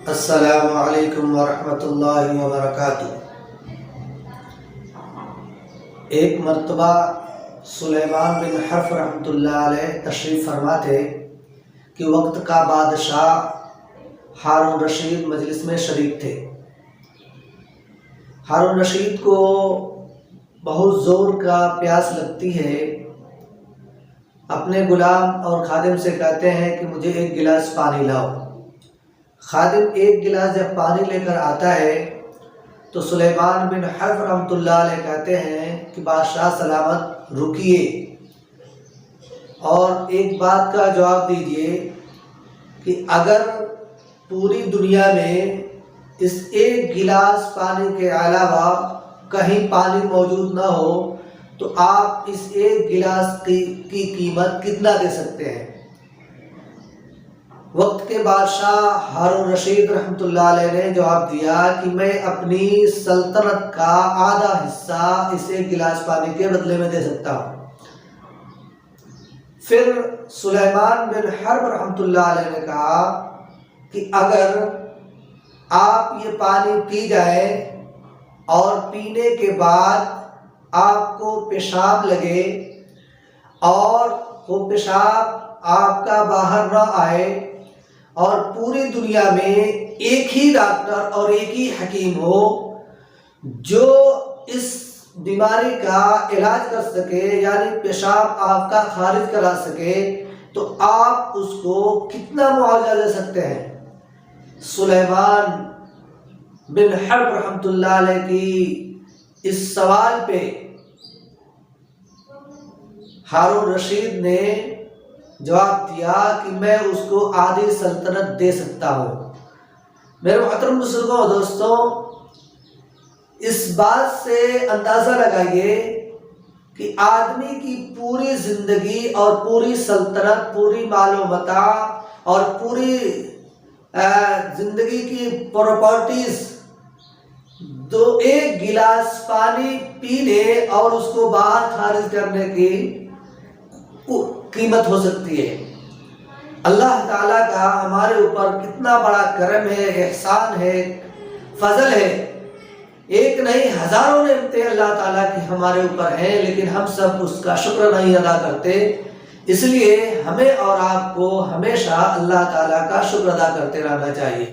السلام علیکم ورحمۃ اللہ وبرکاتہ۔ ایک مرتبہ سلیمان بن حرب رحمۃ اللہ علیہ تشریف فرما تھے کہ وقت کا بادشاہ ہارون رشید مجلس میں شریک تھے۔ ہارون رشید کو بہت زور کا پیاس لگتی ہے، اپنے غلام اور خادم سے کہتے ہیں کہ مجھے ایک گلاس پانی لاؤ۔ خادم ایک گلاس جب پانی لے کر آتا ہے تو سلیمان بن حرب رحمۃ اللہ علیہ کہتے ہیں کہ بادشاہ سلامت رکیے اور ایک بات کا جواب دیجیے کہ اگر پوری دنیا میں اس ایک گلاس پانی کے علاوہ کہیں پانی موجود نہ ہو تو آپ اس ایک گلاس کی قیمت کتنا دے سکتے ہیں؟ وقت کے بادشاہ ہارون رشید رحمۃ اللہ علیہ نے جواب دیا کہ میں اپنی سلطنت کا آدھا حصہ اس ایک گلاس پانی کے بدلے میں دے سکتا ہوں۔ پھر سلیمان بن حرب رحمۃ اللہ علیہ نے کہا کہ اگر آپ یہ پانی پی جائیں اور پینے کے بعد آپ کو پیشاب لگے اور وہ پیشاب آپ کا باہر نہ آئے اور پوری دنیا میں ایک ہی ڈاکٹر اور ایک ہی حکیم ہو جو اس بیماری کا علاج کر سکے، یعنی پیشاب آپ کا خارج کرا سکے، تو آپ اس کو کتنا معاوضہ دے سکتے ہیں؟ سلیمان بن حرب رحمۃ اللہ علیہ کی اس سوال پہ ہارون رشید نے جواب دیا کہ میں اس کو آدھی سلطنت دے سکتا ہوں۔ میرے محترم بزرگوں دوستوں، اس بات سے اندازہ لگائیے کہ آدمی کی پوری زندگی اور پوری سلطنت، پوری مال و متاع اور پوری زندگی کی پراپرٹیز ایک گلاس پانی پینے اور اس کو باہر خارج کرنے کی قیمت ہو سکتی ہے۔ اللہ تعالیٰ کا ہمارے اوپر کتنا بڑا کرم ہے، احسان ہے، فضل ہے۔ ایک نہیں ہزاروں نعمتیں اللہ تعالیٰ کی ہمارے اوپر ہیں، لیکن ہم سب اس کا شکر نہیں ادا کرتے۔ اس لیے ہمیں اور آپ کو ہمیشہ اللہ تعالیٰ کا شکر ادا کرتے رہنا چاہیے۔